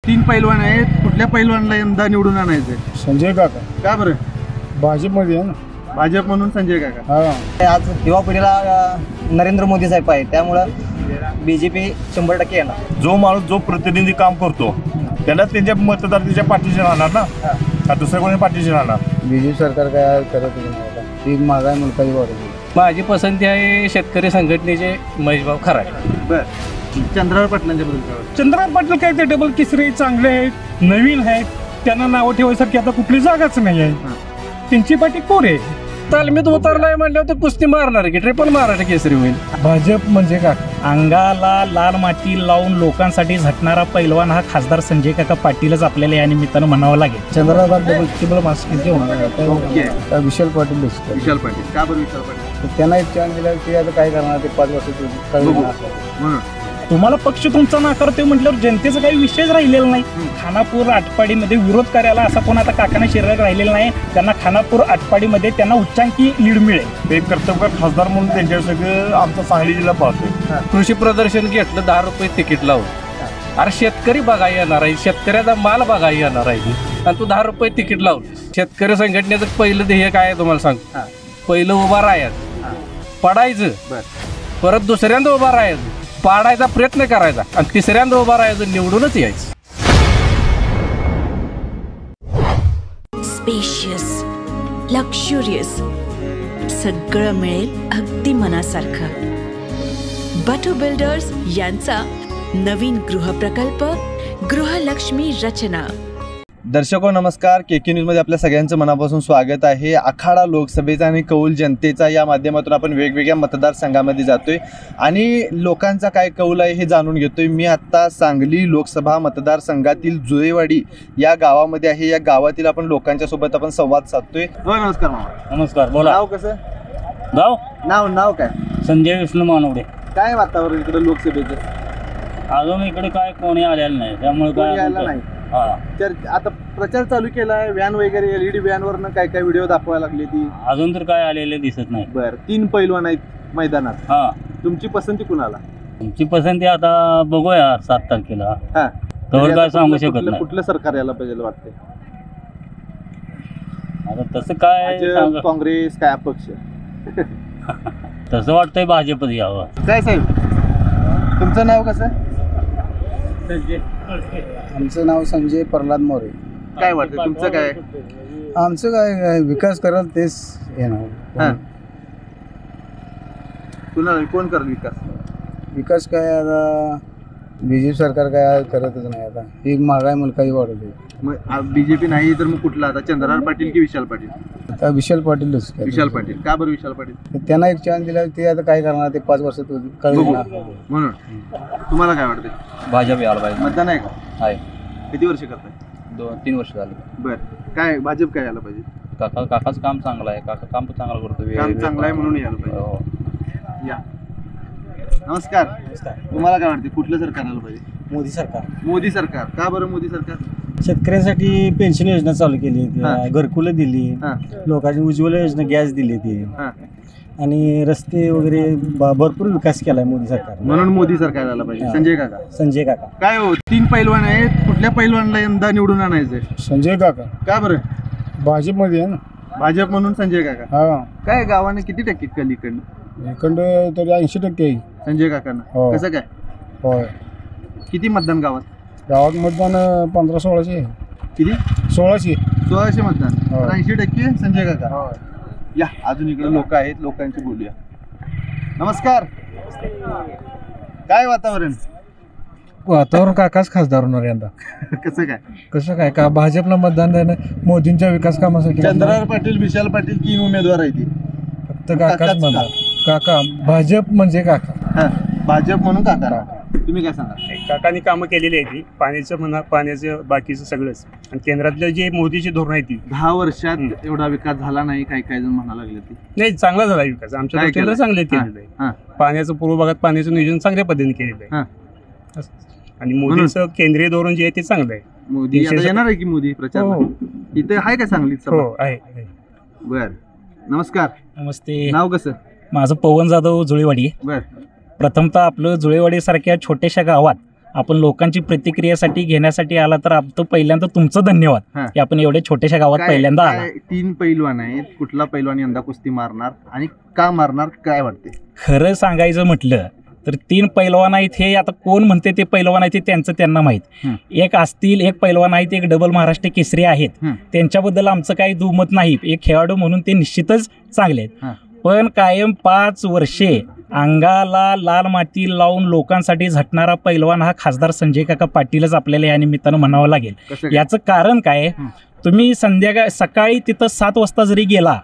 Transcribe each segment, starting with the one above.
तीन पैलवान आहेत, कुठल्या पैलवानला यंदा निवडून आणायचंय? संजय काका. का बरं? भाजपमध्ये आहे ना. भाजप म्हणून संजय काका. हा, आज युवा पिढीला नरेंद्र मोदी साहेब आहे, त्यामुळं BJP 100% येणार. जो माणूस जो प्रतिनिधी काम करतो त्याला त्यांच्या मतदार त्याच्या पाठीशी राहणार ना, का दुसऱ्या कोणी पाठीशी राहणार? BJP सरकार काय करत नाही. ती महागाई मुलकाची वाढवली. माझी पसंती आहे शेतकरी संघटनेचे महेशभाऊ खराटे. बर, चंद्रराव पाटलांच्या बद्दल काय वाटतं? चंद्रकांत पाटील काय ते डबल केसरी चांगले आहेत, नवीन आहेत, त्यांना नावं ठेवायसारखी आता कुठली जागाच नाही आहे. त्यांची पाठी कोरे तालमीत उतरलाय म्हणल्यावर ते कुस्ती मारणार की ट्रिपल महाराष्ट्र केसरी होईल. भाजप म्हणजे का अंगाला लाल माती लावून लोकांसाठी झटणारा पैलवान हा खासदार संजय काका पाटीलच आपल्याला या निमित्तानं म्हणावं लागेल. चंद्रकांत डबल मास्क किती होणार? ओके. विशाल पाटील दिसतात. विशाल पाटील. का बरं विशाल पाटील? त्यांना एक चान्स दिला की आता काय करणार ते 5 वर्ष म्हणून तुम्हाला पक्ष तुमचा नाकारतोय म्हटल्यावर जनतेचा काही विषयच राहिलेला नाही. खानापूर आटपाडीमध्ये विरोध करायला असा कोण आता काकांना शिल्लक राहिलेला नाही. त्यांना खानापूर आटपाडीमध्ये त्यांना उच्चांकी लीड मिळेल. ते कर्तव्य खासदार म्हणून त्यांच्या सगळं आमचा सांगली जिल्हा पाहतोय. कृषी प्रदर्शन घेतलं 10 रुपये तिकीट लावून. अरे शेतकरी बघायला येणार आहे, शेतकऱ्याचा माल बघायला येणार आहे आणि तू 10 रुपये तिकीट लावून. शेतकरी संघटनेचं पहिलं ध्येय काय आहे तुम्हाला सांग. पहिलं उभा राहायचं, पडायचं, परत दुसऱ्यांदा उभा राहायचं, पाडायचा प्रयत्न करायचा आणि तिसऱ्यांदा उभा राहायचं, निवडूनच यायचं. स्पेशियस, लक्झुरियस, सगळं मिळेल अगदी मनासारखं. बटू बिल्डर्स यांचा नवीन गृहप्रकल्प गृहलक्ष्मी रचना. दर्शको नमस्कार. KK न्यूजमध्ये आपल्या सगळ्यांचं मनापासून स्वागत आहे. आखाडा लोकसभेचा आणि कौल जनतेचा या माध्यमातून आपण वेगवेगळ्या मतदारसंघामध्ये जातोय आणि लोकांचा काय कौल आहे हे जाणून घेतोय. मी आत्ता सांगली लोकसभा मतदारसंघातील जुळेवाडी या गावामध्ये आहे. या गावातील आपण लोकांच्या सोबत आपण संवाद साधतोय. नमस्कार मामा. नमस्कार, बोला. नाव कसं? नाव काय? संजय विष्णू मानवडे. काय वातावरण इकडे लोकसभेचं? अजून इकडे काय कोणी आलेलं नाही, त्यामुळे कोणी आलं नाही. तर आता प्रचार चालू केलाय, व्हॅन वगैरे LED व्हॅनवरनं काय काय व्हिडिओ दाखवायला लागली ती. अजून तर काय आलेले दिसत नाही. बर, 3 पैलवान आहेत मैदानात. तुमची पसंती कुणाला? तुमची पसंती आता बघूया 7 तारखेला. तर काय सांगू शकत नाही. कुठलं सरकार यायला पाहिजे वाटते? आता तसं काय काँग्रेस काय अपक्ष? तसं वाटतंय भाजपच यावं. काय साहेब, तुमचं नाव कसं? आमचं नाव संजय प्रल्हाद मोरे. काय वाटतं तुमचं काय? आमचं काय विकास कराल तेच येणार. कुणाला कोण करेल विकास? विकास काय आता BJP सरकार काय करतच नाही. आता ही महागाई मुलकाची वाढवली. मग BJP नाही तर मग कुठला आता? चंद्रराव पाटील की विशाल पाटील? आता विशाल पाटीलच. विशाल पाटील. का बरं विशाल पाटील? त्यांना एक चान्स दिला ते आता काय करणार ते 5 वर्षात कळणार. म्हणून तुम्हाला काय वाटतं? भाजप यायला पाहिजे. मतदान आहे का? आहे. किती वर्ष करताय? 2-3 वर्ष झाले. बर, काय भाजप काय यायला पाहिजे? काकाचं काम चांगलं आहे. काका काम चांगलं करतो. काम चांगलं आहे म्हणून यायला पाहिजे. या, नमस्कार. तुम्हाला काय वाटते कुठलं सरकार आलं पाहिजे? मोदी सरकार. मोदी सरकार. का बरं मोदी सरकार? शेतकऱ्यांसाठी पेन्शन योजना चालू केली, घरकुलं दिली, लोकांची उज्ज्वला योजना गॅस दिली ती, आणि रस्ते वगैरे भरपूर विकास केलाय मोदी सरकार. म्हणून मोदी सरकार आलं पाहिजे. संजय काका. काय हो, 3 पैलवान आहेत, कुठल्या पैलवानला यंदा निवडून आणायचंय? संजय काका. का बरं? भाजपमध्ये आहे ना. भाजप म्हणून संजय काका. काय गावाने किती टक्के कल इकडं तरी 80% आहे संजय काकांना. कसं काय? होय. किती मतदान गावात? गावात मतदान 1500-1600. किती? 1600 मतदान. 80% संजय काका. या, अजून इकडे लोक आहेत, लोकांशी बोलूया. नमस्कार. काय वातावरण? काकाच खासदार होणार यंदा. कसं काय? का भाजपला मतदान द्यायला मोदींच्या विकास कामासाठी. चंद्रराव पाटील, विशाल पाटील 3 उमेदवार आहेत. फक्त काकाच म्हणतात. काका भाजप म्हणजे काका. भाजप म्हणून काका. तुम्ही काय सांगा? काकांनी कामं केलेली आहे ती, पाण्याचं म्हणा, पाण्याचं बाकीचं सगळंच. आणि केंद्रातले जे मोदीची धोरण आहे ती 10 वर्षात एवढा विकास झाला नाही, काही जण म्हणायला लागले. नाही, चांगला झाला विकास. आमच्या केंद्र चांगले केलेलं आहे. पाण्याचं पूर्व भागात पाण्याचं नियोजन चांगल्या पद्धतीने केलेलं आहे. आणि मोदीचं केंद्रीय धोरण जे आहे ते चांगलं आहे. मोदी येणार आहे की मोदी प्रचार इथे आहे का सांगलीत? हो आहे. बर, नमस्कार. नमस्ते. नाव कसं? माझं पवन जाधव, जुळेवाडी. बर. प्रथमतः आपलं जुळेवाडी सारख्या छोट्याशा गावात आपण लोकांची प्रतिक्रियासाठी घेण्यासाठी आला तर आपण पहिल्यांदा तुमचं धन्यवाद हा. की आपण एवढ्या छोट्याशा गावात पहिल्यांदा आला. 3 पैलवान आहेत, कुठला पैलवान यंदा कुस्ती मारणार आणि का मारणार काय वाटते? खरं सांगायचं म्हटलं तर 3 पैलवान आहेत. हे आता कोण म्हणते ते पैलवान आहेत ते त्यांचं त्यांना माहीत. एक असतील, एक पैलवान आहेत, एक डबल महाराष्ट्र केसरी आहेत. त्यांच्याबद्दल आमचं काही दुमत नाही. एक खेळाडू म्हणून ते निश्चितच चांगले आहेत. पण कायम 5 वर्षे अंगाला लाल माती लावून लोकांसाठी झटणारा पैलवान हा खासदार संजय काका पाटीलच आपल्याला या निमित्तानं म्हणावं लागेल. याचं कारण काय, तुम्ही सकाळी तिथं 7 वाजता जरी गेला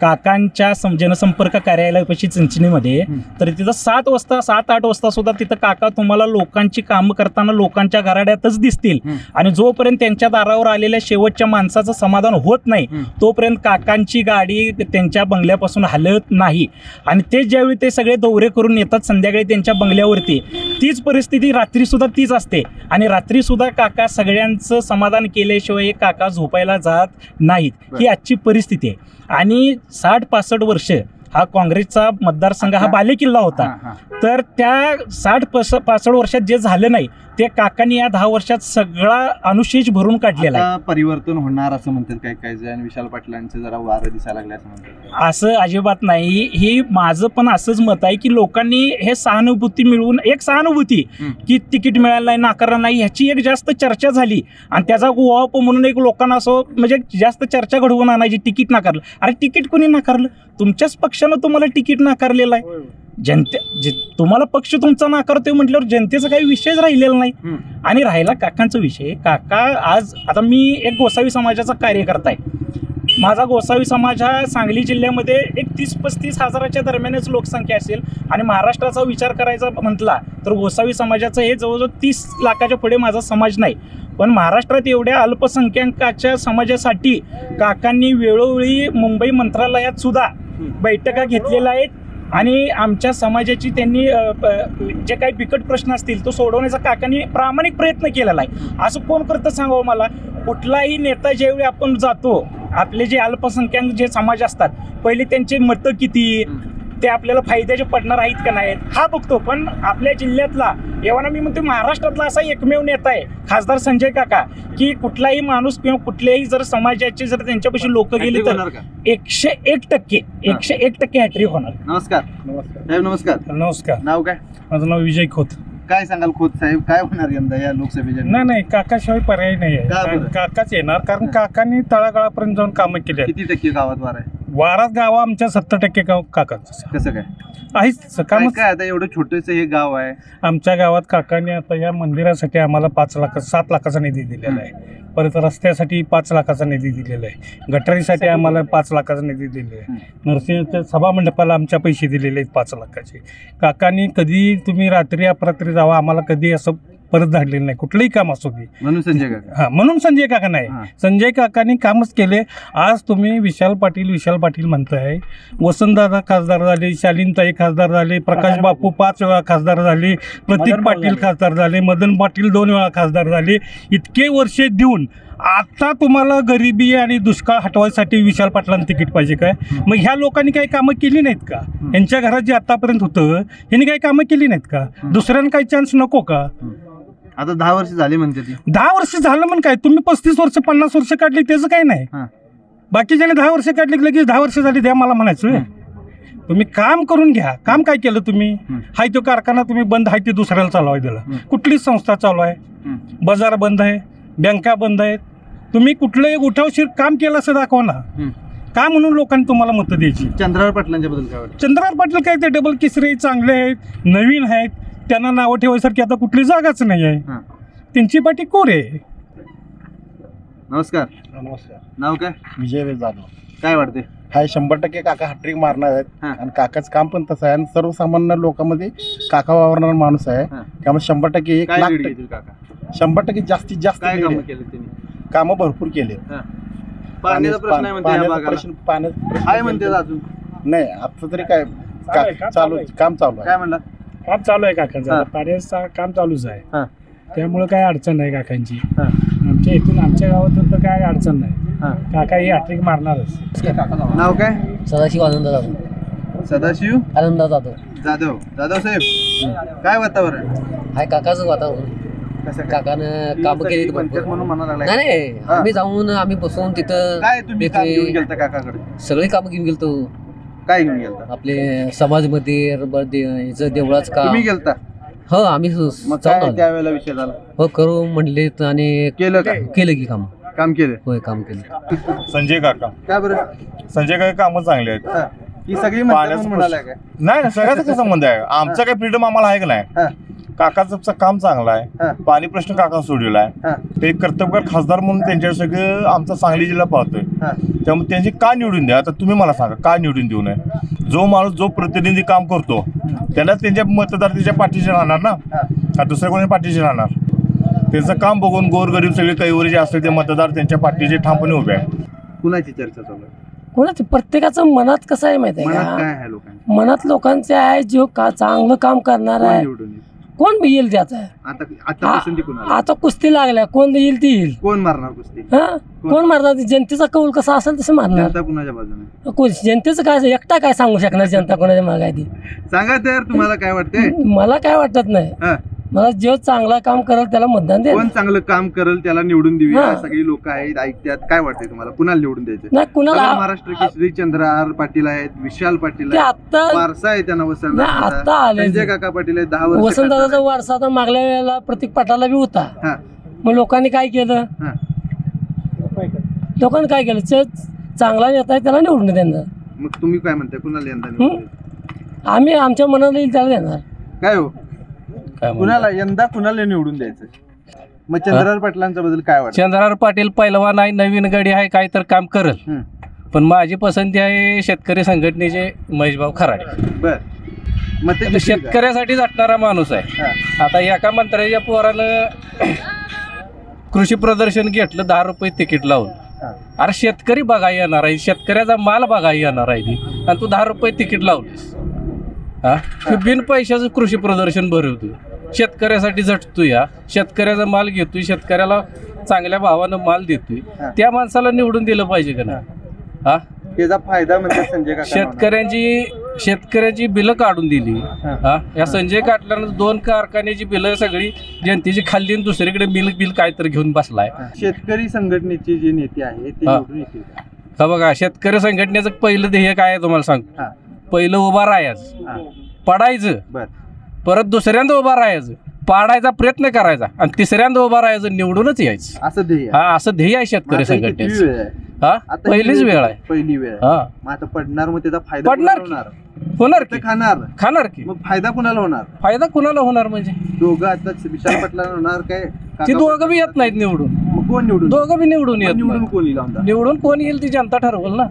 काकांच्या जनसंपर्क कार्यालयापाशी चिंचणीमध्ये, तर तिथं 7 वाजता 7-8 वाजता सुद्धा तिथं काका तुम्हाला लोकांची कामं करताना लोकांच्या घराड्यातच दिसतील. आणि जोपर्यंत त्यांच्या दारावर आलेल्या शेवटच्या माणसाचं समाधान होत नाही तोपर्यंत काकांची गाडी त्यांच्या बंगल्यापासून हलत नाही. आणि ते ज्यावेळी ते सगळे दौरे करून येतात संध्याकाळी त्यांच्या बंगल्यावरती, तीच परिस्थिती रात्रीसुद्धा तीच असते. आणि रात्रीसुद्धा काका सगळ्यांचं समाधान केल्याशिवाय काका झोपायला जात नाहीत. ही आजची परिस्थिती आहे. आणि 60-65 वर्ष हा काँग्रेसचा मतदारसंघ हा बालेकिल्ला होता. तर त्या 60-65 वर्षात जे झालं नाही ते काकांनी या 10 वर्षात सगळा अनुशेष भरून काढलेला आहे. परिवर्तन होणार असं म्हणतात काय काय जण, विशाल पाटलांचं जरा वारं दिसायला लागले असं म्हणतात. असं अजिबात नाही. ही माझं पण असंच मत आहे की लोकांनी हे सहानुभूती मिळवून, एक सहानुभूती की तिकीट मिळालं नाही, नाकारलं नाही, ह्याची एक जास्त चर्चा झाली आणि त्याचा गोवाप म्हणून एक लोकांना असं म्हणजे जास्त चर्चा घडवून आणायची. तिकीट नाकारलं. अरे तिकीट कोणी नाकारलं? तुमच्याच पक्षानं तुम्हाला तिकीट नाकारलेलं आहे. तुम्हाला पक्ष तुमचा नाकारतोय म्हटल्यावर जनतेचा काही विषयच राहिलेला नाही. आणि राहिला काकांचा विषय, काका आज आता मी एक गोसावी समाजाचा कार्यकर्ता आहे. माझा गोसावी समाज हा सांगली जिल्ह्यामध्ये एक 30-35 हजाराच्या दरम्यानच लोकसंख्या असेल. आणि महाराष्ट्राचा विचार करायचा म्हटला तर गोसावी समाजाचं हे जवळजवळ 30 लाखाच्या पुढे माझा समाज नाही. पण महाराष्ट्रात एवढ्या अल्पसंख्याकाच्या समाजासाठी काकांनी वेळोवेळी मुंबई मंत्रालयात सुद्धा बैठका घेतलेल्या आहेत. आणि आमच्या समाजाची त्यांनी जे काही बिकट प्रश्न असतील तो सोडवण्याचा काकांनी प्रामाणिक प्रयत्न केलेला आहे. असं कोण करतं सांगावं मला? कुठलाही नेता ज्यावेळी आपण जातो, आपले जे अल्पसंख्याक जे समाज असतात पहिले त्यांचे मतं किती, ते आपल्याला फायद्याचे पडणार आहेत का नाहीत हा बघतो. पण आपल्या जिल्ह्यातला एव्हा मी म्हणतो महाराष्ट्रातला असा एकमेव नेता आहे खासदार संजय काका की कुठलाही माणूस किंवा कुठल्याही जर समाजाचे जर त्यांच्यापाशी लोक गेली तर 101% हॅट्रिक होणार. नमस्कार. साहेब नमस्कार. नमस्कार. नाव काय? माझं नाव विजय खोत. काय सांगाल खोत साहेब, काय होणार यंदा या लोकसभेच्या? नाही काकाशिवाय पर्याय नाही आहे. काकाच येणार, कारण काकांनी तळागाळापर्यंत जाऊन कामं केली. किती टक्के गावात वार आहे? वारात गाव आमच्या 70% गाव काकांचं. कसं काय आहेच काम काय? आता एवढं छोटंसं हे गाव आहे. आमच्या गावात काकांनी आता या मंदिरासाठी आम्हाला 7 लाखाचा निधी दिलेला आहे. परत रस्त्यासाठी 5 लाखाचा निधी दिलेला आहे. गटारीसाठी आम्हाला 5 लाखाचा निधी दिलेला आहे. नरसिंहच्या सभामंडपाला आमच्या पैसे दिलेले आहेत 5 लाखाचे. काकांनी कधी तुम्ही रात्री अपरात्री जावा आम्हाला कधी असं परत धाडलेलं नाही कुठलंही काम असू दे. म्हणून संजय काका. म्हणून संजय काका नाही. संजय काकांनी कामच केले. आज तुम्ही विशाल पाटील म्हणताय. वसंतदादा खासदार झाले, शालीनताई खासदार झाले, प्रकाश बापू 5 वेळा खासदार झाले, प्रतीक पाटील खासदार झाले, मदन पाटील 2 वेळा खासदार झाले. इतके वर्षे देऊन आता तुम्हाला गरिबी आणि दुष्काळ हटवायसाठी विशाल पाटलांना तिकीट पाहिजे काय? मग ह्या लोकांनी काही कामं केली नाहीत का? यांच्या घरात जे आतापर्यंत होतं यांनी काही कामं केली नाहीत का? दुसऱ्यांना काही चान्स नको का? आता 10 वर्ष झाले म्हणते ती. 10 वर्ष झालं म्हण काय? तुम्ही 35 वर्ष 50 वर्ष काढली त्याचं काही नाही. बाकीच्याने 10 वर्ष काढली लगेच 10 वर्ष झाली द्या मला म्हणायचं. तुम्ही काम करून घ्या. काम काय केलं तुम्ही? हाय तो कारखाना तुम्ही बंद आहे ते दुसऱ्याला चालवाय दिला. कुठलीच संस्था चालू आहे? बाजार बंद आहे, बँका बंद आहेत. तुम्ही कुठलंही उठावशीर काम केलं असं दाखवा ना. का म्हणून लोकांनी तुम्हाला मतं द्यायची? चंद्रहार पाटलांच्या बद्दल काय वाटतं? चंद्रहार पाटील काय ते डबल केसरी चांगले आहेत, नवीन आहेत, त्यांना नावं ठेवायसारखी आता कुठली जागाच नाही आहे. त्यांची पाठी कोरे. नमस्कार. नाव काय? विजय जाधव. काय वाटते? हाय 100% काका हॅट्रिक मारणार आहेत. आणि काकाचं काम पण तसं आहे आणि सर्वसामान्य लोकांमध्ये काका वावरणारा माणूस आहे. त्यामुळे 100% 100% जास्तीत जास्त काय कामं केले त्यांनी? कामं भरपूर केले. पाण्याचा प्रश्न आहे म्हणते या भागाला. काय म्हणते अजून? नाही आता तरी काय चालू काम चालू आहे. काय म्हणला? काम चालू आहे काकांचं. पाण्याचं काम चालूच आहे. त्यामुळे काय अडचण नाही काकांची. आमच्या इथून आमच्या गावातून तर काय अडचण नाही. काका ही हॅट्रिक मारणारच. नाव काय? सदाशिव आनंद जाधव. सदाशिव आनंद जाधव. जाधव. जाधव साहेब काय वातावरण? हाय काकाचं वातावरण. कसं काय? काकानं काम केली सगळी पंचायत म्हणून म्हणायला लागलाय. नाही नाही हा. आम्ही जाऊन आम्ही बसून तिथं काय तुम्ही काम तिथे घेऊन गेलता काकाकडे? सगळी कामं घेऊन गेलतो. काय घेऊन गेलता? आपले समाजमध्ये ह्याचं देवळाचं काम. तुम्ही गेलता? हो आम्ही मग जाऊन काय आलो. त्यावेळेला विषय झाला? हो करू म्हणले आणि केलं का? केलं की काम. काम केलं? होय काम केलं. संजय काका काय बरं? संजय काका कामं चांगले आहेत. हा. ही सगळी म्हणतात म्हणाला काय? नाही ना सगळ्याचा काय संबंध आहे आमचा काय फ्रीडम आम्हाला आहे का हा. नाही. काकाचं काम चांगलं हा. आहे. पाणी प्रश्न काका सोडलेला आहे. हा. ते कर्तव्यकर खासदार म्हणून त्यांच्यावर सगळं आमचा सांगली जिल्हा पाहतोय. हा. त्यामुळे त्यांची का निवडून द्या आता तुम्ही मला सांगा का निवडून देऊ नये. जो माणूस जो प्रतिनिधी काम करतो त्यालाच त्यांच्या मतदार त्याच्या पाठीशी राहणार ना. हा दुसऱ्या कोणी पाठीशी राहणार. त्यांचं काम बघून गोरगरीब सगळे कैवरी जे असतील ते मतदार त्यांच्या पाठीशी ठामपणे उभे आहे. कुणाची चर्चा चालू आहे? कोणाच प्रत्येकाचं मनात कसं आहे माहिती आहे मनात का? काय आहे लोकांना? मनात लोकांचे आहे जो चांगलं काम करणार कोण आहे निवडून येईल? कोण बी येईल त्याचं. आता पसंती कोणाला? आता कुस्ती लागल्या कोण येईल ती येईल. कोण मारणार कुस्ती? हा कोण मारणार जनतेचा कौल कसा असेल तसं मारणार. जनता कुणाच्या बाजूने? जनतेचं काय एकटा काय सांगू शकणार जनता कोणाच्या मागाय ती. सांगा तर तुम्हाला काय वाटतंय? मला काय वाटत नाही. हा. मला जो चांगला काम करेल त्याला मतदान द्या. कोण चांगलं काम करेल त्याला निवडून देऊया. हा. सगळी लोक आहेत ऐकतात. काय वाटतंय तुम्हाला? कुणाला निवडून द्यायचं? नाही कुणाला आता महाराष्ट्र केसरी चंद्रहार पाटील आहेत, विशाल पाटील ते आहेत, आता वारसा आहे त्यांना वसंत नाही, आता आले. संजय काका पाटील आहेत 10 वर्ष वसंतदादाचा खासदार वारसा आता मागल्या वेळेला प्रतीक पाटाला बी होता. आहेत. हा. मग लोकांनी काय केलं? हा. लोकांनी काय केलं चांगला नेता आहे त्याला निवडून देणार. मग तुम्ही काय म्हणताय? कुणाला यंदा निवडून द्यायचं? आम्ही आमच्या मनाला येईल त्याला देणार. काय हो काय म्हणता? कुणाला यंदा कुणाला निवडून द्यायचं? मग चंद्रहार पाटलांच्या बद्दल काय वाटतं? चंद्रहार पाटील पैलवान आहे नवीन गडी आहे काय तर काम करल. हम्म. पण माझी पसंती आहे शेतकरी संघटनेचे महेशभाऊ खराडे. बर मग ते आता शेतकऱ्यासाठी झटणारा माणूस आहे. हा. आता एका मंत्र्याच्या पोरानं कृषी प्रदर्शन घेतलं 10 रुपये तिकीट लावून. हा. अरे शेतकरी बघा येणार आहे शेतकऱ्याचा माल बघा येणार आहे ती. आणि तू 10 रुपये तिकीट लावलीस. हा तू बिन पैशाचं कृषी प्रदर्शन भरवतोय. शेतकऱ्यासाठी झटतोय. या शेतकऱ्याचा माल घेतोय शेतकऱ्याला चांगल्या भावानं माल देतोय. हा. त्या माणसाला निवडून दिलं पाहिजे का नाही? हा त्याचा फायदा म्हणजे संजय काका शेतकऱ्यांची बिलं काढून दिली. हा. हा या संजय काटल्यानं 2 कारखान्याची बिलं सगळी जनतेची खाल्ली आणि दुसरीकडे बिल काहीतरी घेऊन बसलाय. शेतकरी संघटनेचे जे नेते आहेत ते हा. निवडून येतील का? का बघा शेतकरी संघटनेचं पहिलं ध्येय काय आहे तुम्हाला सांगतो. हा. पहिलं उभा राहायचं हा. पडायचं बर परत दुसऱ्यांदा उभा राहायचं पाडायचा प्रयत्न करायचा आणि तिसऱ्यांदा उभा राहायचं निवडूनच यायचं. असं ध्येय. हा असं ध्येय आहे शेतकरी आता ही कितवी संघटनेचं. वेळ आहे? हा आता पहिलीच ही वेळ आहे. पहिली वेळ आहे. हा मग आता पडणार मग त्याचा फायदा पडणार कुणाला की? होणार? होणार ते की खाणार की मग फायदा कुणाला होणार? फायदा कुणाला होणार म्हणजे दोघं आता विशाल पाटलांना होणार काय? ती दोघं बी येत नाहीत निवडून. मग कोण निवडून? दोघं बी निवडून येत निवडून नाहीत. कोण येईल आमदार? निवडून कोण येईल ती जनता ठरवल ना.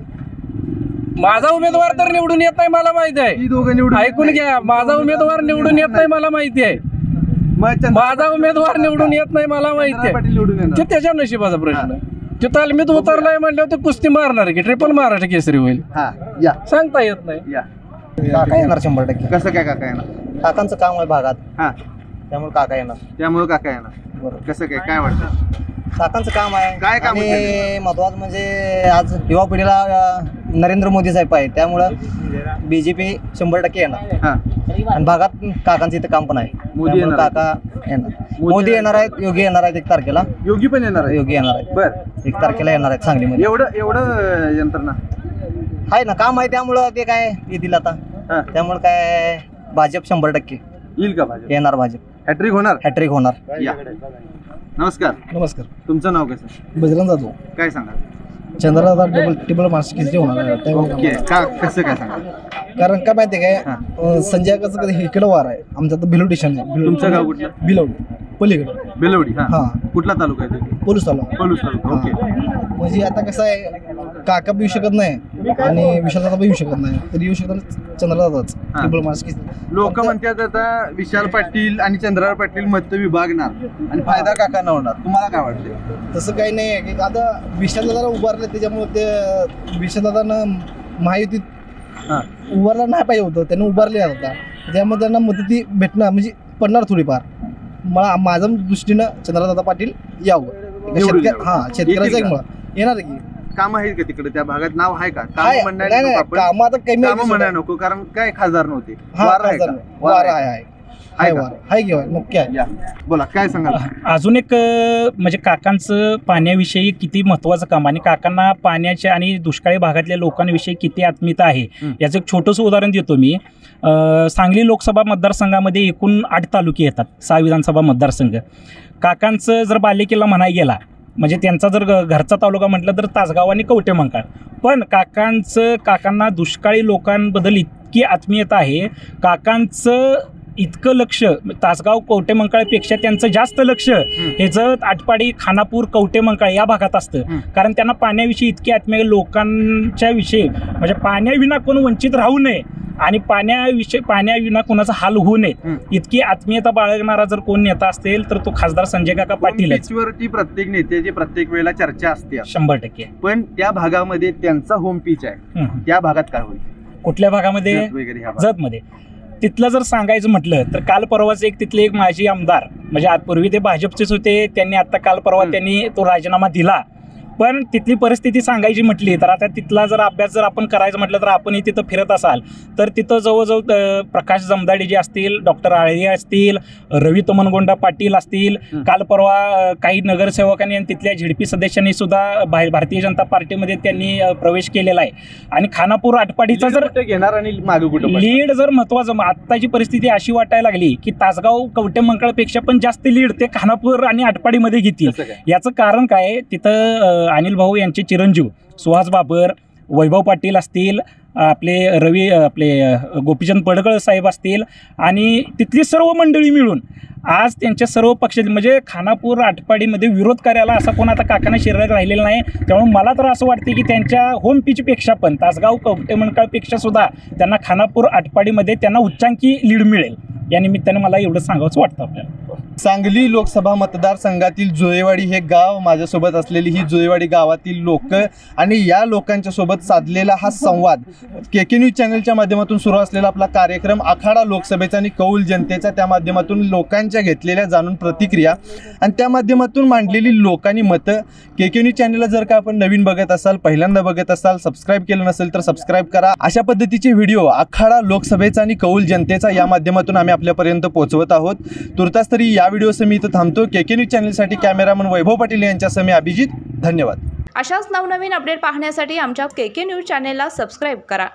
माझा उमेदवार तर निवडून येत नाही मला माहिती आहे. ही दोघं निवडून ऐकून घ्या माझा उमेदवार निवडून येत नाही मला माहिती आहे. मग चंद्रहार माझा उमेदवार निवडून येत नाही मला माहिती आहे. पाटील निवडून येणार. ते त्याच्या नशिबाचा प्रश्न आहे. ते तालमीत उतरलाय म्हणल्यावर ते कुस्ती मारणार की ट्रिपल महाराष्ट्र केसरी होईल हा या सांगता येत नाही. या काका येणार 100%. कसं काय काका येणार? काकांचं काम आहे भागात हा त्यामुळे काका येणार. त्यामुळे काका येणार. कसं काय वाटतं? काकांचं काम आहे. काय काम आहे आणि महत्वाचं म्हणजे आज युवा पिढीला नरेंद्र मोदी साहेब आहे त्यामुळं BJP 100% येणार. हा आणि भागात काकांचं इथं काम पण आहे मोदी त्यामुळे येणार आहे. काका येणार. मोदी येणार आहेत योगी येणार आहेत 1 तारखेला. योगी पण येणार आहे. योगी येणार आहेत बर 1 तारखेला येणार आहेत सांगलीमध्ये. एवढं यंत्रणा आहे ना काम आहे त्यामुळं ते काय येतील आता. हा त्यामुळे काय भाजप 100% येईल का भाजप? येणार. भाजप हॅट्रिक होणार. हॅट्रिक होणार. या नमस्कार. नमस्कार. तुमचं नाव कसं? बजरंग जाधव. काय सांगा? चंद्रहार टिबल मार्क्स होणार ओके कसं काय सांगा? कारण काय माहिती आहे काय संजय काकाचं कधी इकडं वार आहे आमचं तर भिलोडी स्टेशन आहे. तुमचं गाव कुठलं? भिलोडी पलीकडे बेलवडी. हा हा. कुठला तालुका आहे ते? पोलीस तालुका. पलूस तालुका. ओके म्हणजे आता कसं आहे काका बी येऊ शकत नाही आणि विशालदादा बी येऊ शकत नाही तरी येऊ शकतात चंद्रदादाच हा. टिबल मार्क्स. लोक म्हणतात आता विशाल पाटील आणि चंद्रहार पाटील मत विभागणार आणि फायदा काकांना होणार. तुम्हाला काय वाटतं? तसं काही नाही आहे की आता विशालदादाला उभारले त्याच्यामुळे ते विशालदादानं महायुतीत हा उभारला नाही पाहिजे होतं त्यांनी उभारले आता त्यामुळे त्यांना मदती भेटणार म्हणजे पडणार थोडीफार. मला माझ्या दृष्टीनं चंद्रदादा पाटील यावं. निवडून यावं. शेतकऱ्याचं येतील एक का? मुळा येणार की काम आहेत का तिकडे त्या भागात? नाव आहे का? आहे. काम नाही, नाही, कामं आता कमी आहेत. म्हणायला नको कारण काय खासदार नव्हते. हा, वार आहे खासदार का? नाही. वार आहे. आहे का? हाय घेवा नक्की आहे. या बोला काय सांगाल? अजून एक म्हणजे काकांचं पाण्याविषयी किती महत्त्वाचं काम आणि काकांना पाण्याच्या आणि दुष्काळी भागातल्या लोकांविषयी किती आत्मीयता आहे याचं एक छोटंसं उदाहरण देतो मी. सांगली लोकसभा मतदारसंघामध्ये एकूण 8 तालुके येतात, 6 विधानसभा मतदारसंघ. काकांचं जर बालेकिल्ला म्हणायला गेला म्हणजे त्यांचा जर घरचा तालुका म्हटलं तर तासगाव आणि कवठेमंकाळ. पण काकांना दुष्काळी लोकांबद्दल इतकी आत्मीयता आहे. काकांचं इतकं लक्ष तासगाव कवठेमंकाळपेक्षा त्यांचं जास्त लक्ष हे जत आटपाडी खानापूर कवठेमंकाळ या भागात असतं. कारण त्यांना पाण्याविषयी इतकी आत्मीय लोकांच्या विषयी म्हणजे पाण्याविना कोण वंचित राहू नये आणि पाण्याविना कोणाचा हाल होऊ नये इतकी आत्मीयता बाळगणारा जर कोण नेता असेल तर तो खासदार संजय काका पाटीलच. वरती प्रत्येक नेत्याची प्रत्येक वेळेला चर्चा असते 100%. पण त्या भागामध्ये त्यांचा होम पिच आहे, त्या भागात काय होईल? कुठल्या भागामध्ये? जतमध्ये. तिथलं जर सांगायचं म्हटलं तर काल परवाच तिथले एक माजी आमदार म्हणजे पूर्वी ते भाजपचेच होते, त्यांनी आता काल परवा त्यांनी तो राजीनामा दिला. पण तिथली परिस्थिती सांगायची म्हटली तर आता तिथला जर अभ्यास जर आपण करायचं म्हटलं तर आपणही तिथं फिरत असाल तर तिथं जवळजवळ प्रकाश जमदाडे जे असतील, डॉक्टर आळे असतील, रवी तमनगोंडा पाटील असतील, काल परवा काही नगरसेवकांनी आणि तिथल्या झेडपी सदस्यांनी सुद्धा भारतीय जनता पार्टीमध्ये त्यांनी प्रवेश केलेला आहे. आणि खानापूर आटपाडीचा जर घेणार आणि लीड जर महत्वाचं आत्ताची परिस्थिती अशी वाटायला लागली की तासगाव कवठेमंकाळपेक्षा पण जास्त लीड ते खानापूर आणि आटपाडीमध्ये घेतील. याचं कारण काय? तिथं अनिल भाऊ यांचे चिरंजीव सुहास बाबर, वैभव पाटील असतील, आपले गोपीचंद पडकळ साहेब असतील आणि तिथली सर्व मंडळी मिळून आज त्यांच्या सर्व पक्षातील म्हणजे खानापूर आटपाडीमध्ये विरोध करायला असा कोण आता काकांना शिल्लक राहिलेला नाही. त्यामुळे मला तर असं वाटते की त्यांच्या होम पिचपेक्षा पण तासगाव कवठेमंकाळपेक्षा सुद्धा त्यांना खानापूर आटपाडीमध्ये त्यांना उच्चांकी लीड मिळेल. या निमित्ताने मला एवढं सांगावंच वाटतं आपल्याला. सांगली लोकसभा मतदारसंघातील जुळेवाडी हे गाव, माझ्यासोबत असलेली ही जुळेवाडी गावातील लोक आणि या लोकांच्या सोबत साधलेला हा संवाद KK न्यूज चॅनलच्या माध्यमातून सुरू असलेला आपला कार्यक्रम आखाडा लोकसभेचा आणि कौल जनतेचा, त्या माध्यमातून लोकांच्या घेतलेल्या जाणून प्रतिक्रिया आणि त्या माध्यमातून मांडलेली लोकांनी मतं. KK न्यूज चॅनलला जर का आपण नवीन बघत असाल, पहिल्यांदा बघत असाल, सबस्क्राईब केलं नसेल तर सबस्क्राईब करा. अशा पद्धतीचे व्हिडिओ आखाडा लोकसभेचा आणि कौल जनतेचा या माध्यमातून आम्ही आपल्यापर्यंत पोहोचवत आहोत. तुर्तास तरी या व्हिडिओसह मी इथं थांबतो. KK न्यूज चॅनलसाठी कॅमेरामन वैभव पाटील यांच्यासह मी अभिजित. धन्यवाद. अशाच नवनवीन अपडेट पाहण्यासाठी आमच्या KK न्यूज चॅनेलला सबस्क्राईब करा.